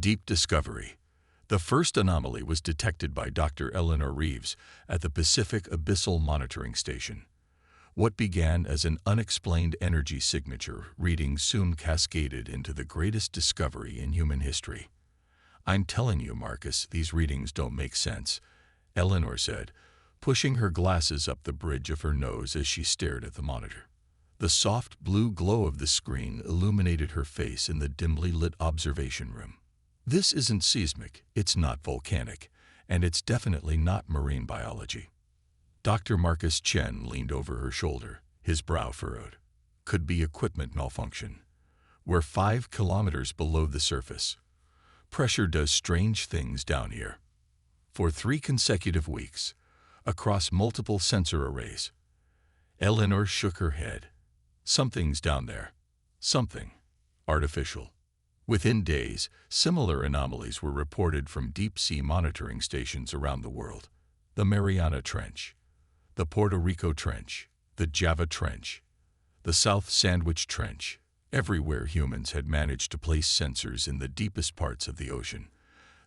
Deep discovery. The first anomaly was detected by Dr. Eleanor Reeves at the Pacific Abyssal Monitoring Station. What began as an unexplained energy signature reading soon cascaded into the greatest discovery in human history. "I'm telling you, Marcus, these readings don't make sense," Eleanor said, pushing her glasses up the bridge of her nose as she stared at the monitor. The soft blue glow of the screen illuminated her face in the dimly lit observation room. "This isn't seismic, it's not volcanic, and it's definitely not marine biology." Dr. Marcus Chen leaned over her shoulder, his brow furrowed. "Could be equipment malfunction. We're 5 kilometers below the surface. Pressure does strange things down here." For 3 consecutive weeks, across multiple sensor arrays, Eleanor shook her head. "Something's down there. Something. Artificial." Within days, similar anomalies were reported from deep-sea monitoring stations around the world. The Mariana Trench, the Puerto Rico Trench, the Java Trench, the South Sandwich Trench. Everywhere humans had managed to place sensors in the deepest parts of the ocean,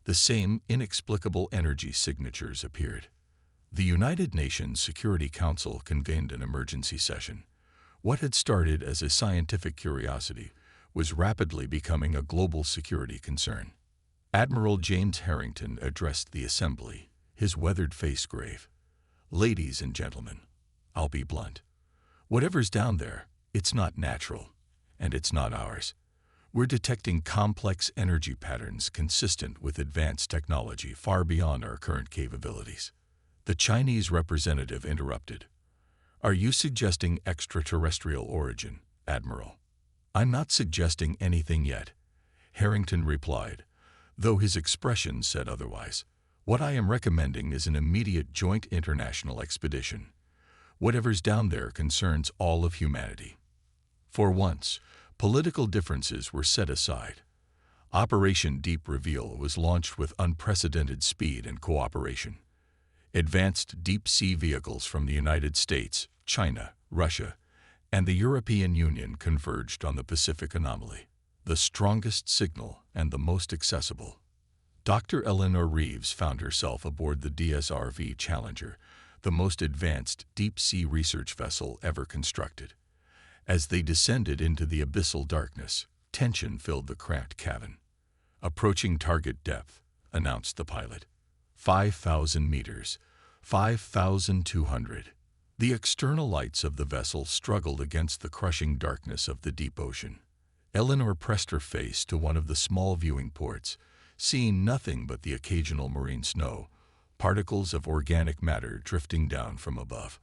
the same inexplicable energy signatures appeared. The United Nations Security Council convened an emergency session. What had started as a scientific curiosity was rapidly becoming a global security concern. Admiral James Harrington addressed the assembly, his weathered face grave. "Ladies and gentlemen, I'll be blunt. Whatever's down there, it's not natural, and it's not ours. We're detecting complex energy patterns consistent with advanced technology far beyond our current capabilities." The Chinese representative interrupted. "Are you suggesting extraterrestrial origin, Admiral?" "I'm not suggesting anything yet," Harrington replied, though his expression said otherwise. "What I am recommending is an immediate joint international expedition. Whatever's down there concerns all of humanity." For once, political differences were set aside. Operation Deep Reveal was launched with unprecedented speed and cooperation. Advanced deep-sea vehicles from the United States, China, Russia, and the European Union converged on the Pacific anomaly, the strongest signal and the most accessible. Dr. Eleanor Reeves found herself aboard the DSRV Challenger, the most advanced deep-sea research vessel ever constructed. As they descended into the abyssal darkness, tension filled the cramped cabin. "Approaching target depth," announced the pilot. 5,000 meters, 5,200. The external lights of the vessel struggled against the crushing darkness of the deep ocean. Eleanor pressed her face to one of the small viewing ports, seeing nothing but the occasional marine snow, particles of organic matter drifting down from above.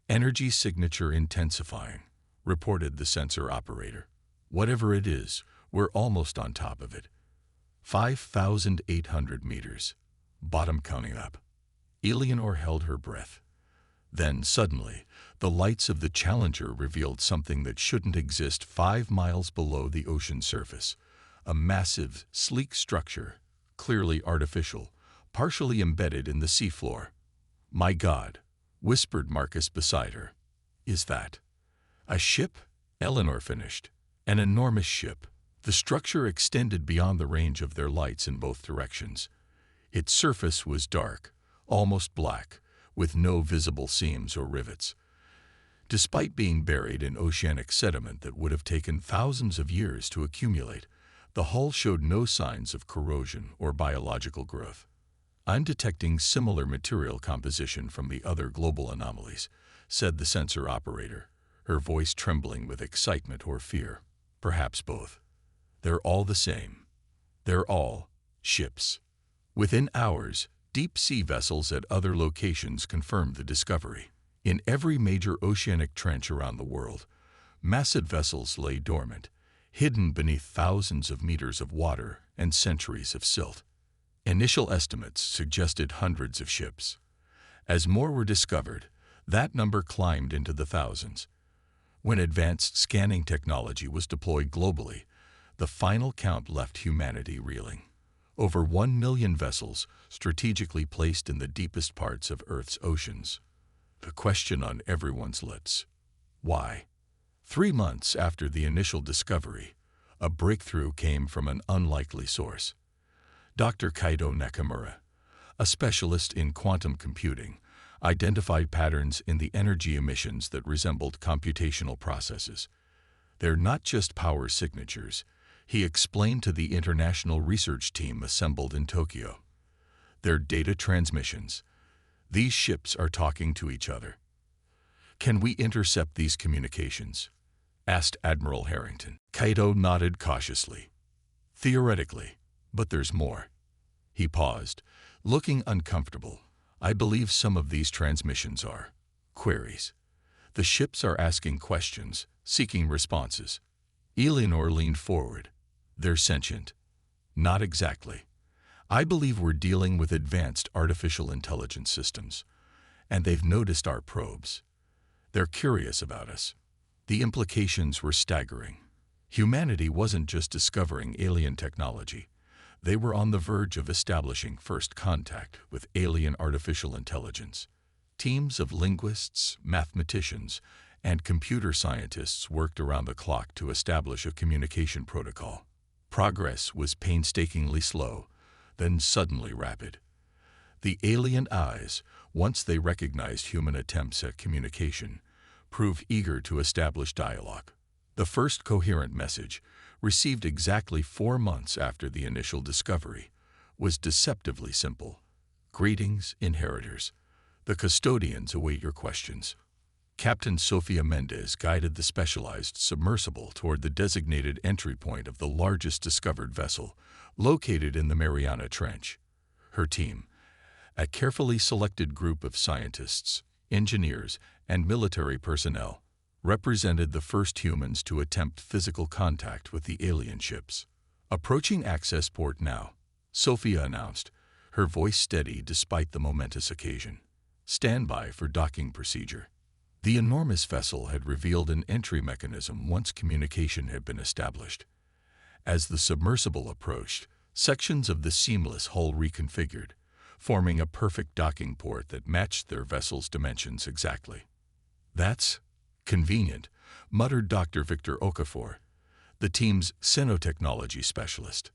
"Energy signature intensifying," reported the sensor operator. "Whatever it is, we're almost on top of it. 5,800 meters. Bottom counting up." Eleanor held her breath. Then, suddenly, the lights of the Challenger revealed something that shouldn't exist 5 miles below the ocean surface. A massive, sleek structure, clearly artificial, partially embedded in the seafloor. "My God," whispered Marcus beside her. "Is that a ship?" Eleanor finished. "An enormous ship." The structure extended beyond the range of their lights in both directions. Its surface was dark, almost black, with no visible seams or rivets. Despite being buried in oceanic sediment that would have taken thousands of years to accumulate, the hull showed no signs of corrosion or biological growth. "I'm detecting similar material composition from the other global anomalies," said the sensor operator, her voice trembling with excitement or fear, perhaps both. "They're all the same. They're all ships." Within hours, deep-sea vessels at other locations confirmed the discovery. In every major oceanic trench around the world, massive vessels lay dormant, hidden beneath thousands of meters of water and centuries of silt. Initial estimates suggested hundreds of ships. As more were discovered, that number climbed into the thousands. When advanced scanning technology was deployed globally, the final count left humanity reeling. Over 1 million vessels strategically placed in the deepest parts of Earth's oceans. The question on everyone's lips: why? 3 months after the initial discovery, a breakthrough came from an unlikely source. Dr. Kaito Nakamura, a specialist in quantum computing, identified patterns in the energy emissions that resembled computational processes. They're not just power signatures, he explained to the international research team assembled in Tokyo. They're data transmissions. These ships are talking to each other. Can we intercept these communications? Asked Admiral Harrington. Kaito nodded cautiously. Theoretically, but there's more. He paused, looking uncomfortable. I believe some of these transmissions are queries. The ships are asking questions, seeking responses. Eleanor leaned forward. They're sentient. Not exactly. I believe we're dealing with advanced artificial intelligence systems, and they've noticed our probes. They're curious about us. The implications were staggering. Humanity wasn't just discovering alien technology. They were on the verge of establishing first contact with alien artificial intelligence. Teams of linguists, mathematicians, and computer scientists worked around the clock to establish a communication protocol. Progress was painstakingly slow, then suddenly rapid. The alien eyes, once they recognized human attempts at communication, proved eager to establish dialogue. The first coherent message, received exactly 4 months after the initial discovery, was deceptively simple. Greetings, inheritors. The custodians await your questions. Captain Sofia Mendez guided the specialized submersible toward the designated entry point of the largest discovered vessel, located in the Mariana Trench. Her team, a carefully selected group of scientists, engineers, and military personnel, represented the first humans to attempt physical contact with the alien ships. Approaching access port now, Sophia announced, her voice steady despite the momentous occasion. Stand by for docking procedure. The enormous vessel had revealed an entry mechanism once communication had been established. As the submersible approached, sections of the seamless hull reconfigured, forming a perfect docking port that matched their vessel's dimensions exactly. That's convenient, muttered Dr. Victor Okafor, the team's xenotechnology specialist.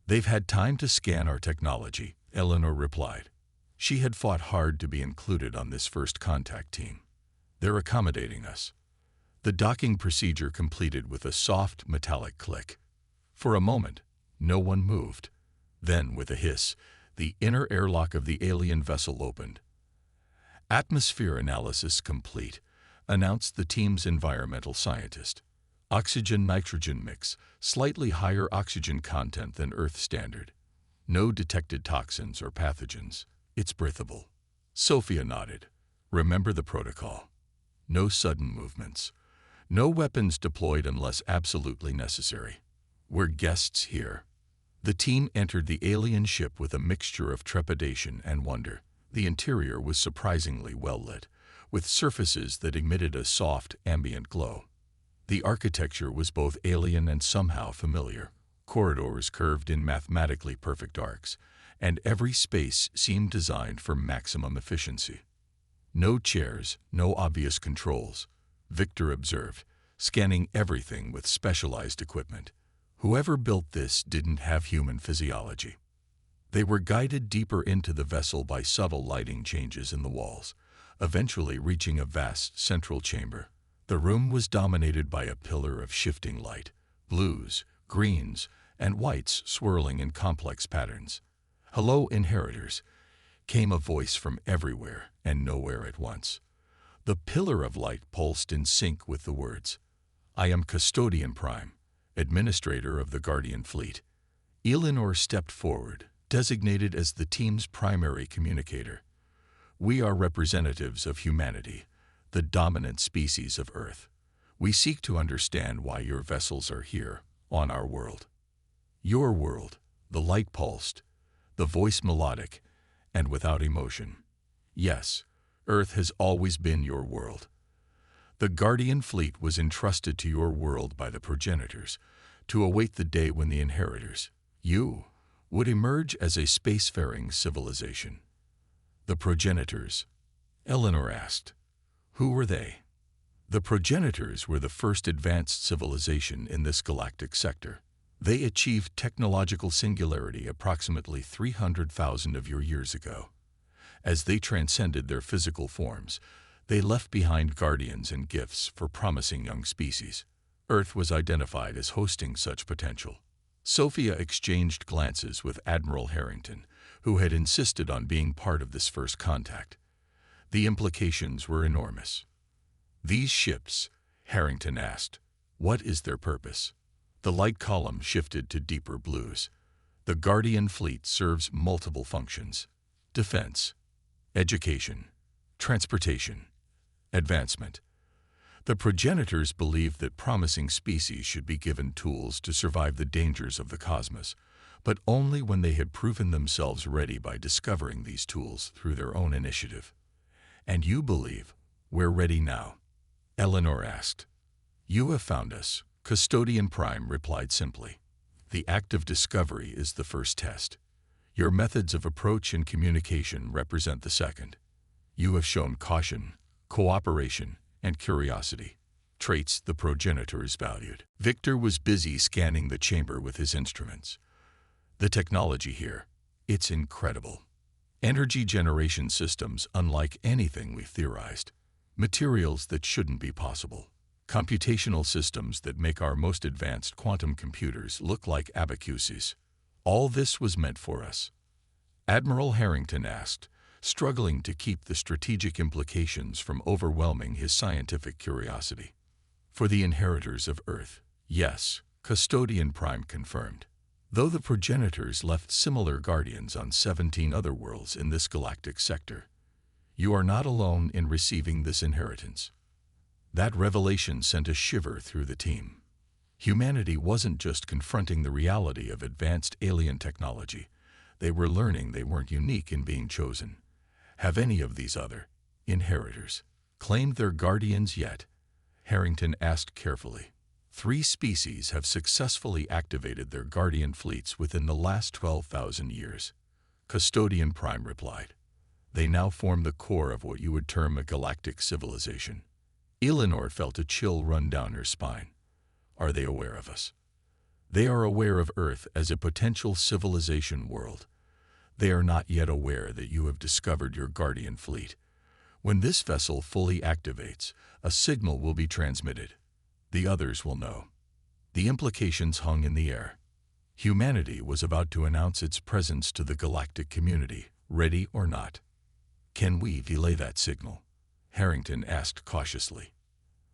They've had time to scan our technology, Eleanor replied. She had fought hard to be included on this first contact team. They're accommodating us. The docking procedure completed with a soft, metallic click. For a moment, no one moved. Then, with a hiss, the inner airlock of the alien vessel opened. Atmosphere analysis complete, announced the team's environmental scientist. Oxygen-nitrogen mix, slightly higher oxygen content than Earth standard. No detected toxins or pathogens. It's breathable. Sophia nodded. Remember the protocol. No sudden movements. No weapons deployed unless absolutely necessary. We're guests here. The team entered the alien ship with a mixture of trepidation and wonder. The interior was surprisingly well lit, with surfaces that emitted a soft, ambient glow. The architecture was both alien and somehow familiar. Corridors curved in mathematically perfect arcs, and every space seemed designed for maximum efficiency. No chairs, no obvious controls, Victor observed, scanning everything with specialized equipment. Whoever built this didn't have human physiology. They were guided deeper into the vessel by subtle lighting changes in the walls, eventually reaching a vast central chamber. The room was dominated by a pillar of shifting light, blues, greens, and whites swirling in complex patterns. "Hello, inheritors," came a voice from everywhere and nowhere at once. The pillar of light pulsed in sync with the words, "I am Custodian Prime, Administrator of the Guardian Fleet." Eleanor stepped forward, designated as the team's primary communicator. "We are representatives of humanity, the dominant species of Earth. We seek to understand why your vessels are here, on our world." Your world, the light pulsed, the voice melodic, and without emotion. Yes, Earth has always been your world. The Guardian Fleet was entrusted to your world by the progenitors to await the day when the inheritors, you, would emerge as a spacefaring civilization. The progenitors, Eleanor asked. Who were they? The progenitors were the first advanced civilization in this galactic sector. They achieved technological singularity approximately 300,000 of your years ago. As they transcended their physical forms, they left behind guardians and gifts for promising young species. Earth was identified as hosting such potential. Sophia exchanged glances with Admiral Harrington, who had insisted on being part of this first contact. The implications were enormous. "These ships," Harrington asked, "what is their purpose?" The light column shifted to deeper blues. The Guardian fleet serves multiple functions: defense, education, transportation, advancement. The progenitors believed that promising species should be given tools to survive the dangers of the cosmos, but only when they had proven themselves ready by discovering these tools through their own initiative. "And you believe we're ready now?" Eleanor asked. "You have found us," Custodian Prime replied simply. "The act of discovery is the first test. Your methods of approach and communication represent the second. You have shown caution, cooperation, and curiosity, traits the progenitors valued." Victor was busy scanning the chamber with his instruments. "The technology here, it's incredible. Energy generation systems unlike anything we've theorized. Materials that shouldn't be possible. Computational systems that make our most advanced quantum computers look like abacuses. All this was meant for us?" Admiral Harrington asked, struggling to keep the strategic implications from overwhelming his scientific curiosity. "For the inheritors of Earth, yes," Custodian Prime confirmed. "Though the progenitors left similar guardians on 17 other worlds in this galactic sector. You are not alone in receiving this inheritance." That revelation sent a shiver through the team. Humanity wasn't just confronting the reality of advanced alien technology. They were learning they weren't unique in being chosen. "Have any of these other inheritors claimed their guardians yet?" Harrington asked carefully. 3 species have successfully activated their guardian fleets within the last 12,000 years, Custodian Prime replied. "They now form the core of what you would term a galactic civilization." Eleanor felt a chill run down her spine. "Are they aware of us?" "They are aware of Earth as a potential civilization world. They are not yet aware that you have discovered your guardian fleet. When this vessel fully activates, a signal will be transmitted. The others will know." The implications hung in the air. Humanity was about to announce its presence to the galactic community, ready or not. "Can we delay that signal?" Harrington asked cautiously.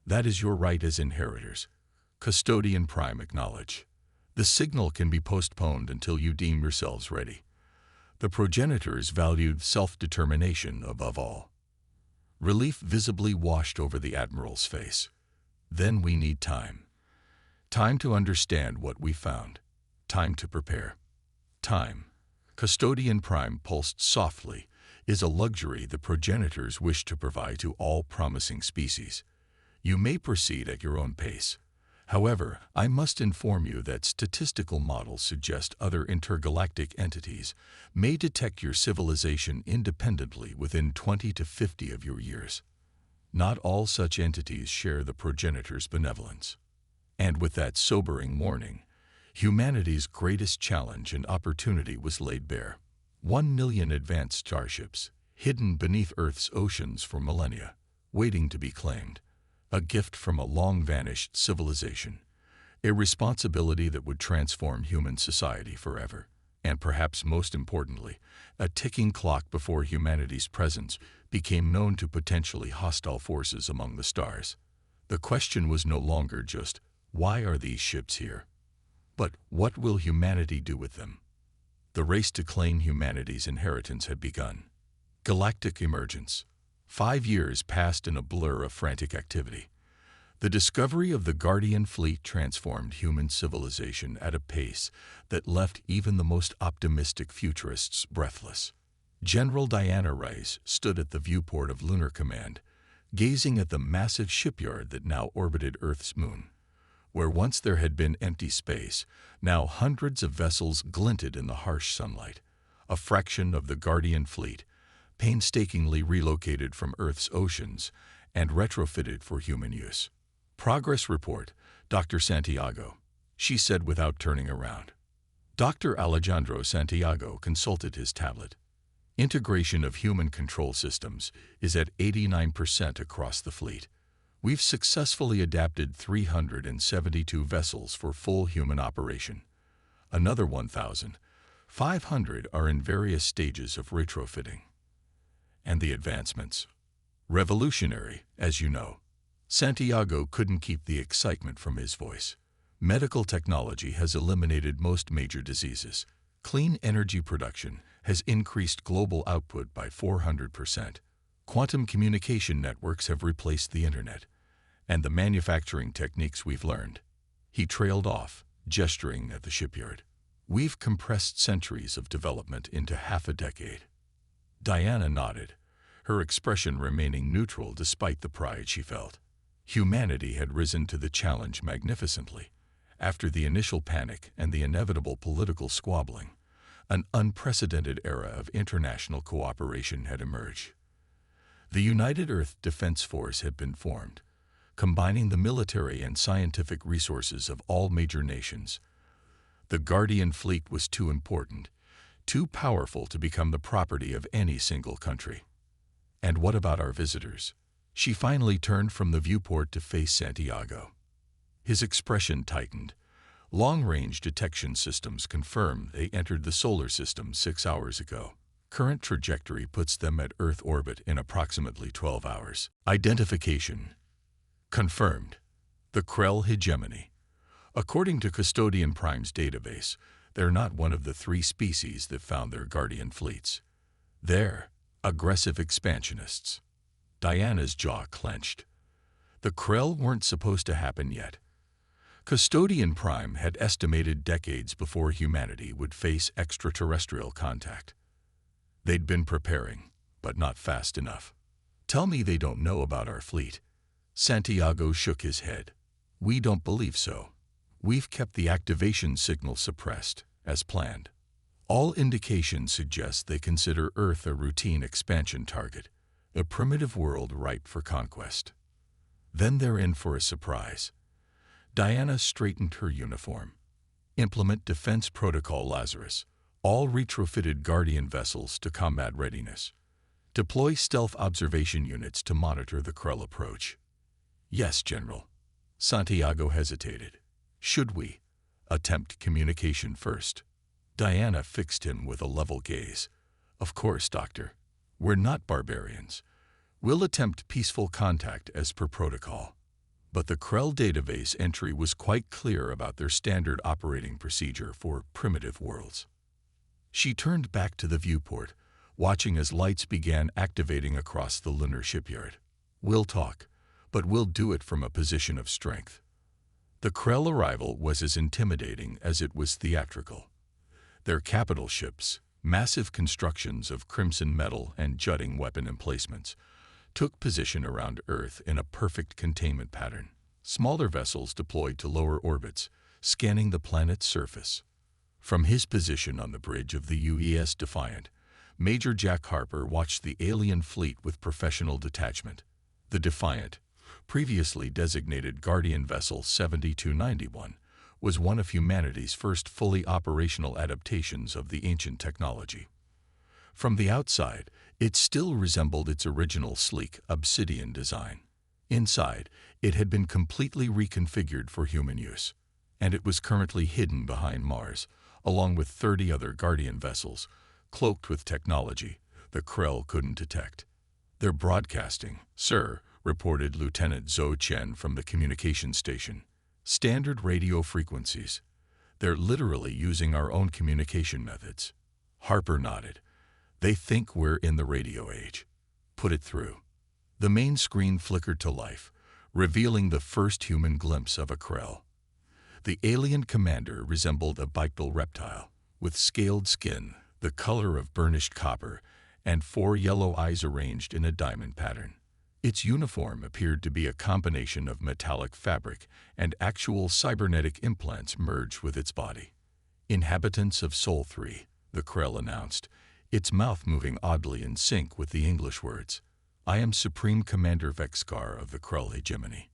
"That is your right as inheritors," Custodian Prime acknowledged. "The signal can be postponed until you deem yourselves ready." The progenitors valued self-determination above all. Relief visibly washed over the Admiral's face. "Then we need time. Time to understand what we found. Time to prepare. Time," Custodian Prime pulsed softly, "is a luxury the progenitors wish to provide to all promising species. You may proceed at your own pace. However, I must inform you that statistical models suggest other intergalactic entities may detect your civilization independently within 20 to 50 of your years. Not all such entities share the progenitors' benevolence." And with that sobering warning, humanity's greatest challenge and opportunity was laid bare. 1 million advanced starships, hidden beneath Earth's oceans for millennia, waiting to be claimed. A gift from a long-vanished civilization. A responsibility that would transform human society forever. And perhaps most importantly, a ticking clock before humanity's presence became known to potentially hostile forces among the stars. The question was no longer just, why are these ships here? But what will humanity do with them? The race to claim humanity's inheritance had begun. Galactic emergence. 5 years passed in a blur of frantic activity. The discovery of the Guardian fleet transformed human civilization at a pace that left even the most optimistic futurists breathless. General Diana Rice stood at the viewport of Lunar Command, gazing at the massive shipyard that now orbited Earth's moon. Where once there had been empty space, now hundreds of vessels glinted in the harsh sunlight, a fraction of the Guardian fleet, painstakingly relocated from Earth's oceans and retrofitted for human use. "Progress report, Dr. Santiago." she said without turning around. Dr. Alejandro Santiago consulted his tablet. Integration of human control systems is at 89% across the fleet. We've successfully adapted 372 vessels for full human operation. Another 1,500 are in various stages of retrofitting. And the advancements? Revolutionary, as you know. Santiago couldn't keep the excitement from his voice. Medical technology has eliminated most major diseases. Clean energy production has increased global output by 400%. Quantum communication networks have replaced the internet. And the manufacturing techniques we've learned. He trailed off, gesturing at the shipyard. We've compressed centuries of development into half a decade. Diana nodded, her expression remaining neutral despite the pride she felt. Humanity had risen to the challenge magnificently. After the initial panic and the inevitable political squabbling, an unprecedented era of international cooperation had emerged. The United Earth Defense Force had been formed, combining the military and scientific resources of all major nations. The Guardian Fleet was too important, too powerful to become the property of any single country. And what about our visitors? She finally turned from the viewport to face Santiago. His expression tightened. Long-range detection systems confirm they entered the solar system 6 hours ago. Current trajectory puts them at Earth orbit in approximately 12 hours. Identification confirmed. The Krell hegemony. According to Custodian Prime's database, they're not one of the 3 species that found their guardian fleets. They're aggressive expansionists. Diana's jaw clenched. The Krell weren't supposed to happen yet. Custodian Prime had estimated decades before humanity would face extraterrestrial contact. They'd been preparing, but not fast enough. Tell me they don't know about our fleet. Santiago shook his head. We don't believe so. We've kept the activation signal suppressed, as planned. All indications suggest they consider Earth a routine expansion target, a primitive world ripe for conquest. Then they're in for a surprise. Diana straightened her uniform. Implement Defense Protocol Lazarus. All retrofitted Guardian vessels to combat readiness. Deploy stealth observation units to monitor the Krell approach. Yes, General. Santiago hesitated. Should we attempt communication first? Diana fixed him with a level gaze. Of course, Doctor. We're not barbarians. We'll attempt peaceful contact as per protocol. But the Krell database entry was quite clear about their standard operating procedure for primitive worlds. She turned back to the viewport, watching as lights began activating across the lunar shipyard. We'll talk, but we'll do it from a position of strength. The Krell arrival was as intimidating as it was theatrical. Their capital ships, massive constructions of crimson metal and jutting weapon emplacements, took position around Earth in a perfect containment pattern. Smaller vessels deployed to lower orbits, scanning the planet's surface. From his position on the bridge of the UES Defiant, Major Jack Harper watched the alien fleet with professional detachment. The Defiant, previously designated Guardian Vessel 7291, was one of humanity's first fully operational adaptations of the ancient technology. From the outside, it still resembled its original sleek obsidian design. Inside, it had been completely reconfigured for human use, and it was currently hidden behind Mars, along with 30 other Guardian vessels, cloaked with technology the Krell couldn't detect. They're broadcasting, sir, reported Lieutenant Zhou Chen from the communication station. Standard radio frequencies. They're literally using our own communication methods. Harper nodded. They think we're in the radio age. Put it through. The main screen flickered to life, revealing the first human glimpse of a Krell. The alien commander resembled a bipedal reptile, with scaled skin, the color of burnished copper, and 4 yellow eyes arranged in a diamond pattern. Its uniform appeared to be a combination of metallic fabric and actual cybernetic implants merged with its body. Inhabitants of Sol 3, the Krell announced, its mouth moving oddly in sync with the English words. I am Supreme Commander Vexcar of the Krell hegemony.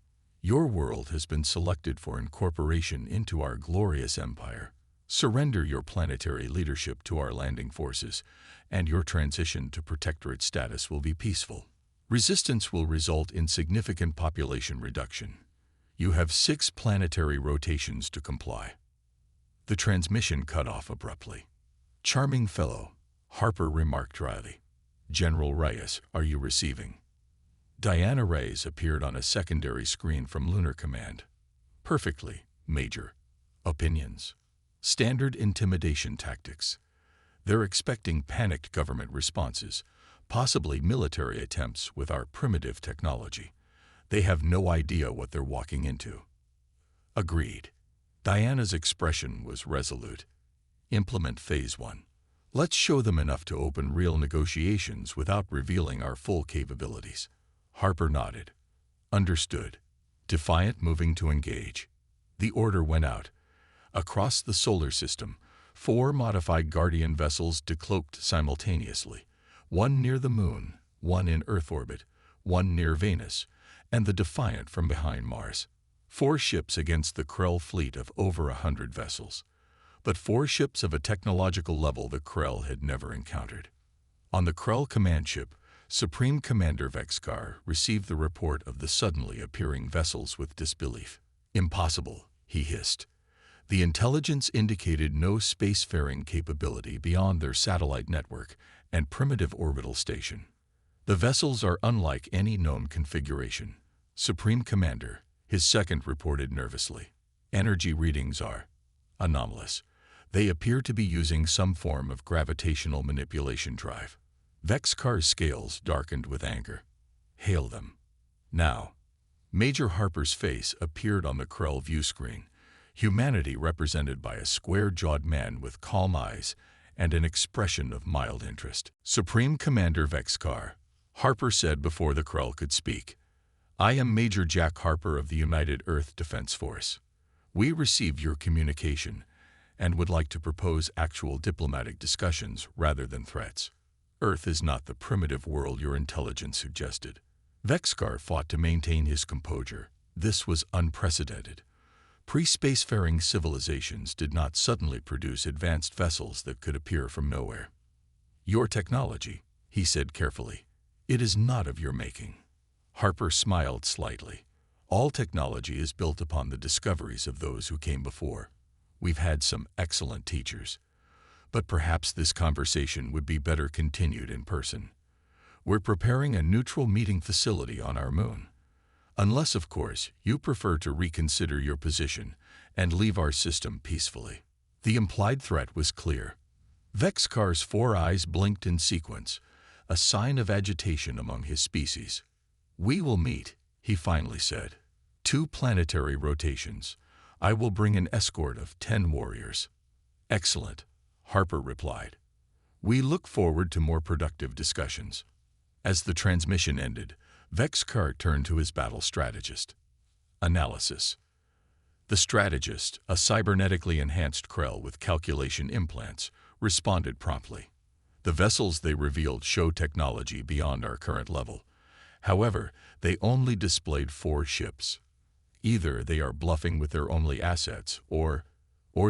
Your world has been selected for incorporation into our glorious empire. Surrender your planetary leadership to our landing forces, and your transition to protectorate status will be peaceful. Resistance will result in significant population reduction. You have 6 planetary rotations to comply. The transmission cut off abruptly. Charming fellow, Harper remarked dryly. General Reyes, are you receiving? Diana Reyes appeared on a secondary screen from Lunar Command. Perfectly, Major. Opinions. Standard intimidation tactics. They're expecting panicked government responses, possibly military attempts with our primitive technology. They have no idea what they're walking into. Agreed. Diana's expression was resolute. Implement Phase 1. Let's show them enough to open real negotiations without revealing our full capabilities. Harper nodded. Understood. Defiant moving to engage. The order went out. Across the solar system, 4 modified Guardian vessels decloaked simultaneously. 1 near the Moon, 1 in Earth orbit, 1 near Venus, and the Defiant from behind Mars. 4 ships against the Krell fleet of over 100 vessels. But 4 ships of a technological level the Krell had never encountered. On the Krell command ship, Supreme Commander Vexkar received the report of the suddenly appearing vessels with disbelief. Impossible, he hissed. The intelligence indicated no spacefaring capability beyond their satellite network and primitive orbital station. The vessels are unlike any known configuration. Supreme Commander, his second reported nervously. Energy readings are anomalous. They appear to be using some form of gravitational manipulation drive. Vexkar's scales darkened with anger. Hail them. Now. Major Harper's face appeared on the Krell view screen, humanity represented by a square-jawed man with calm eyes and an expression of mild interest. Supreme Commander Vexkar, Harper said before the Krell could speak. I am Major Jack Harper of the United Earth Defense Force. We received your communication and would like to propose actual diplomatic discussions rather than threats. Earth is not the primitive world your intelligence suggested. Vexkar fought to maintain his composure. This was unprecedented. Pre-spacefaring civilizations did not suddenly produce advanced vessels that could appear from nowhere. Your technology, he said carefully, it is not of your making. Harper smiled slightly. All technology is built upon the discoveries of those who came before. We've had some excellent teachers. But perhaps this conversation would be better continued in person. We're preparing a neutral meeting facility on our moon. Unless, of course, you prefer to reconsider your position and leave our system peacefully. The implied threat was clear. Vexkar's 4 eyes blinked in sequence, a sign of agitation among his species. We will meet, he finally said. 2 planetary rotations. I will bring an escort of 10 warriors. Excellent, Harper replied. We look forward to more productive discussions. As the transmission ended, Vexkar turned to his battle strategist. Analysis. The strategist, a cybernetically enhanced Krell with calculation implants, responded promptly. The vessels they revealed show technology beyond our current level. However, they only displayed 4 ships. Either they are bluffing with their only assets, or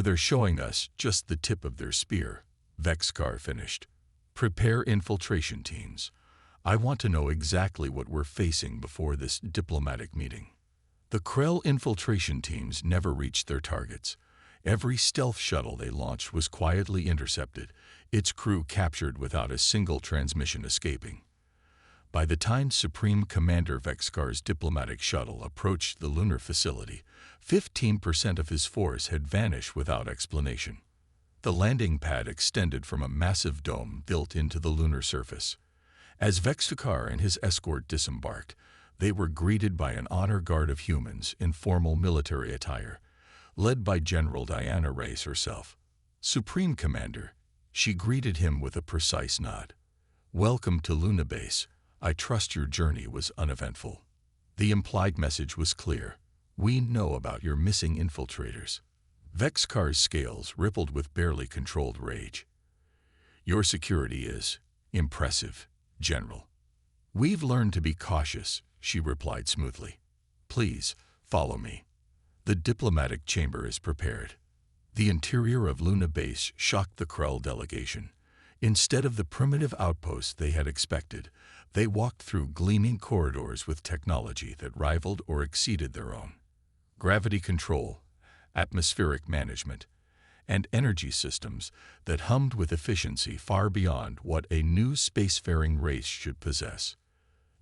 they're showing us just the tip of their spear, Vexkar finished. Prepare infiltration teams. I want to know exactly what we're facing before this diplomatic meeting. The Krell infiltration teams never reached their targets. Every stealth shuttle they launched was quietly intercepted, its crew captured without a single transmission escaping. By the time Supreme Commander Vexkar's diplomatic shuttle approached the lunar facility, 15% of his force had vanished without explanation. The landing pad extended from a massive dome built into the lunar surface. As Vexkar and his escort disembarked, they were greeted by an honor guard of humans in formal military attire, led by General Diana Reyes herself. Supreme Commander, she greeted him with a precise nod. Welcome to Luna Base. I trust your journey was uneventful. The implied message was clear. We know about your missing infiltrators. Vexkar's scales rippled with barely controlled rage. Your security is impressive, General. We've learned to be cautious, she replied smoothly. Please, Follow me. The diplomatic chamber is prepared. The interior of Luna Base shocked the Krell delegation. Instead of the primitive outpost they had expected, they walked through gleaming corridors with technology that rivaled or exceeded their own. Gravity control, atmospheric management, and energy systems that hummed with efficiency far beyond what a new spacefaring race should possess.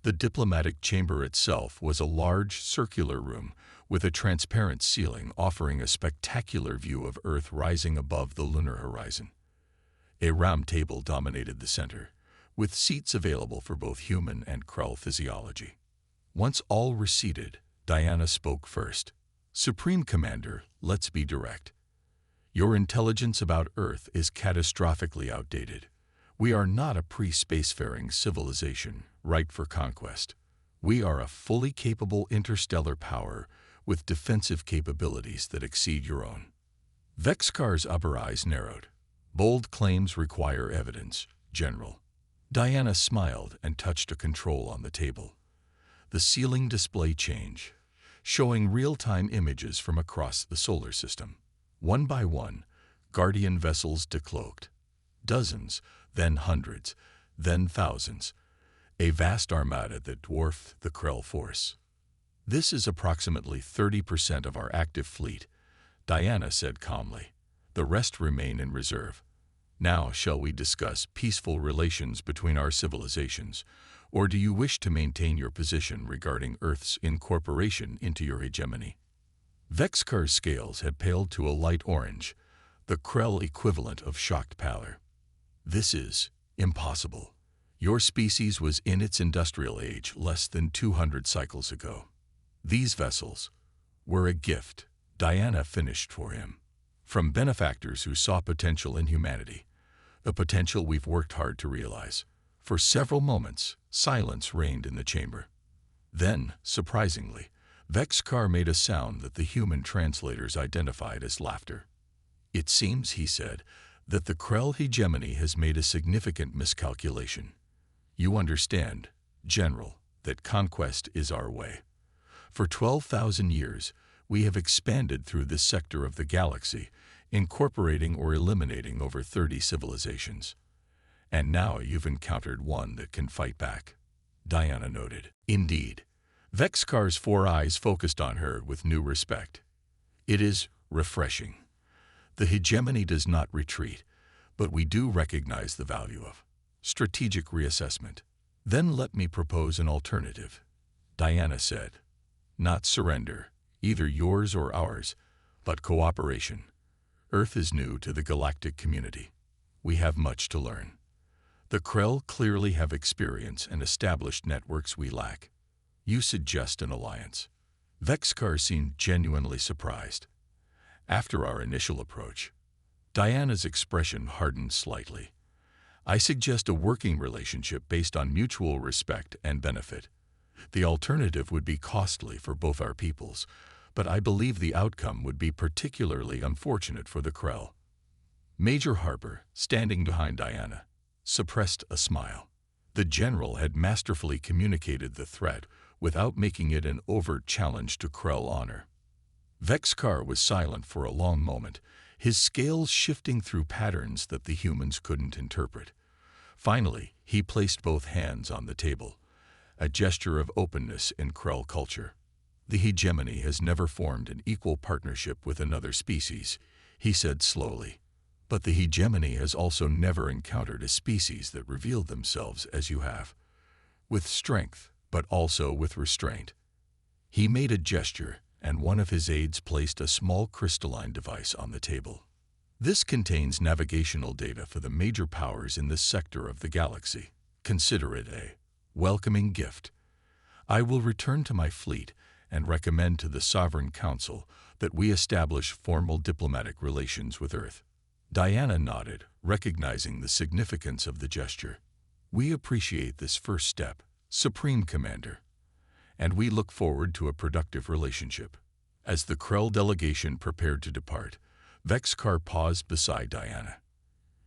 The diplomatic chamber itself was a large circular room with a transparent ceiling offering a spectacular view of Earth rising above the lunar horizon. A round table dominated the center, with seats available for both human and Krell physiology. Once all were seated, Diana spoke first. "Supreme Commander, let's be direct. Your intelligence about Earth is catastrophically outdated. We are not a pre-spacefaring civilization, ripe for conquest. We are a fully capable interstellar power with defensive capabilities that exceed your own." Vexkar's upper eyes narrowed. "Bold claims require evidence, General." Diana smiled and touched a control on the table. The ceiling display changed, showing real-time images from across the solar system. One by one, Guardian vessels decloaked. Dozens, then hundreds, then thousands. A vast armada that dwarfed the Krell force. "This is approximately 30% of our active fleet," Diana said calmly. "The rest remain in reserve. Now shall we discuss peaceful relations between our civilizations, or do you wish to maintain your position regarding Earth's incorporation into your hegemony?" Vexkar's scales had paled to a light orange, the Krell equivalent of shocked pallor. "This is impossible. Your species was in its industrial age less than 200 cycles ago. These vessels were a gift," Diana finished for him, "from benefactors who saw potential in humanity, a potential we've worked hard to realize." For several moments, silence reigned in the chamber. Then, surprisingly, Vexkar made a sound that the human translators identified as laughter. "It seems," he said, "that the Krell hegemony has made a significant miscalculation. You understand, General, that conquest is our way. For 12,000 years, we have expanded through this sector of the galaxy, incorporating or eliminating over 30 civilizations. And now you've encountered one that can fight back," Diana noted. "Indeed." Vexkar's 4 eyes focused on her with new respect. "It is refreshing. The hegemony does not retreat, but we do recognize the value of strategic reassessment." "Then let me propose an alternative," Diana said. "Not surrender, either yours or ours, but cooperation. Earth is new to the galactic community. We have much to learn. The Krell clearly have experience and established networks we lack. You suggest an alliance." Vexkar seemed genuinely surprised. "After our initial approach," Diana's expression hardened slightly, "I suggest a working relationship based on mutual respect and benefit. The alternative would be costly for both our peoples, but I believe the outcome would be particularly unfortunate for the Krell." Major Harper, standing behind Diana, suppressed a smile. The general had masterfully communicated the threat without making it an overt challenge to Krell honor. Vexkar was silent for a long moment, his scales shifting through patterns that the humans couldn't interpret. Finally, he placed both hands on the table, a gesture of openness in Krell culture. "The hegemony has never formed an equal partnership with another species," he said slowly. "But the hegemony has also never encountered a species that revealed themselves as you have, with strength, but also with restraint." He made a gesture, and one of his aides placed a small crystalline device on the table. "This contains navigational data for the major powers in this sector of the galaxy. Consider it a welcoming gift. I will return to my fleet and recommend to the Sovereign Council that we establish formal diplomatic relations with Earth." Diana nodded, recognizing the significance of the gesture. "We appreciate this first step, Supreme Commander, and we look forward to a productive relationship." As the Krell delegation prepared to depart, Vexkar paused beside Diana.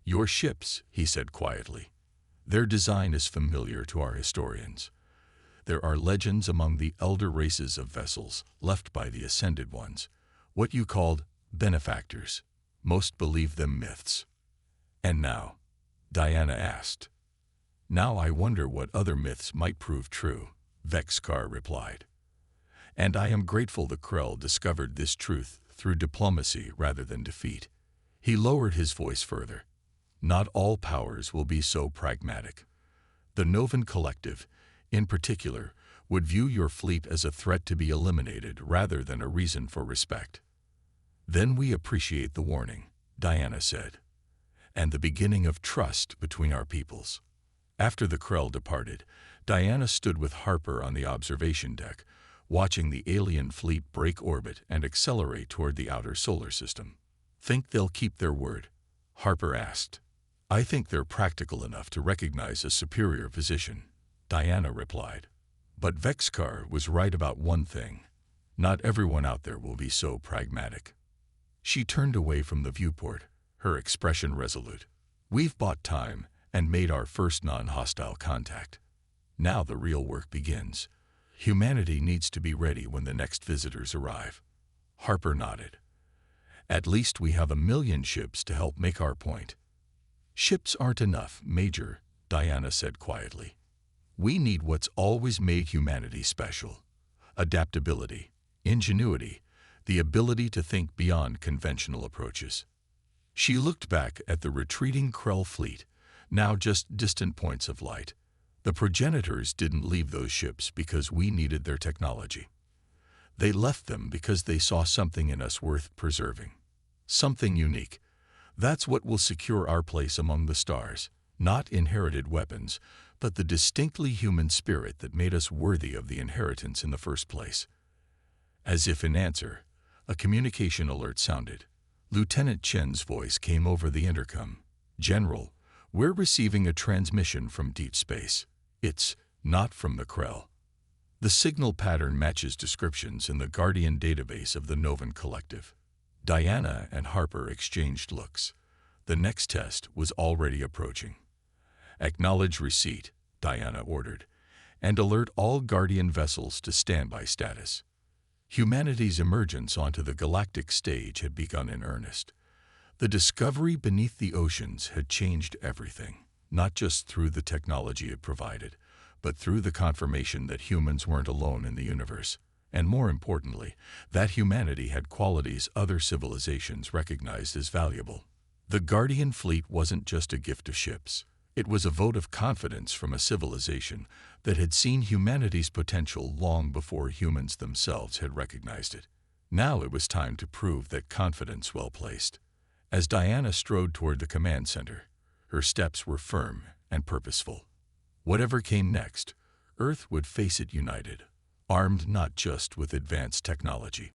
"Your ships," he said quietly. "Their design is familiar to our historians. There are legends among the elder races of vessels left by the ascended ones, what you called benefactors. Most believe them myths. And now, Diana asked. Now I wonder what other myths might prove true, Vexkar replied. And I am grateful the Krell discovered this truth through diplomacy rather than defeat. He lowered his voice further. Not all powers will be so pragmatic. The Novan Collective, in particular, would view your fleet as a threat to be eliminated rather than a reason for respect. Then we appreciate the warning, Diana said, and the beginning of trust between our peoples. After the Krell departed, Diana stood with Harper on the observation deck, watching the alien fleet break orbit and accelerate toward the outer solar system. Think they'll keep their word? Harper asked. I think they're practical enough to recognize a superior position, Diana replied. But Vexkar was right about one thing. Not everyone out there will be so pragmatic. She turned away from the viewport, her expression resolute. We've bought time and made our first non-hostile contact. Now the real work begins. Humanity needs to be ready when the next visitors arrive. Harper nodded. At least we have 1,000,000 ships to help make our point. Ships aren't enough, Major, Diana said quietly. We need what's always made humanity special. Adaptability, ingenuity, the ability to think beyond conventional approaches. She looked back at the retreating Krell fleet, now just distant points of light. The progenitors didn't leave those ships because we needed their technology. They left them because they saw something in us worth preserving. Something unique. That's what will secure our place among the stars. Not inherited weapons, but the distinctly human spirit that made us worthy of the inheritance in the first place. As if in answer, a communication alert sounded. Lieutenant Chen's voice came over the intercom. General, we're receiving a transmission from deep space. It's not from the Krell. The signal pattern matches descriptions in the Guardian database of the Novan Collective. Diana and Harper exchanged looks. The next test was already approaching. Acknowledge receipt, Diana ordered, and alert all Guardian vessels to standby status. Humanity's emergence onto the galactic stage had begun in earnest. The discovery beneath the oceans had changed everything, not just through the technology it provided, but through the confirmation that humans weren't alone in the universe, and more importantly, that humanity had qualities other civilizations recognized as valuable. The Guardian fleet wasn't just a gift of ships. It was a vote of confidence from a civilization that had seen humanity's potential long before humans themselves had recognized it. Now it was time to prove that confidence well placed. As Diana strode toward the command center, her steps were firm and purposeful. Whatever came next, Earth would face it united, armed not just with advanced technology,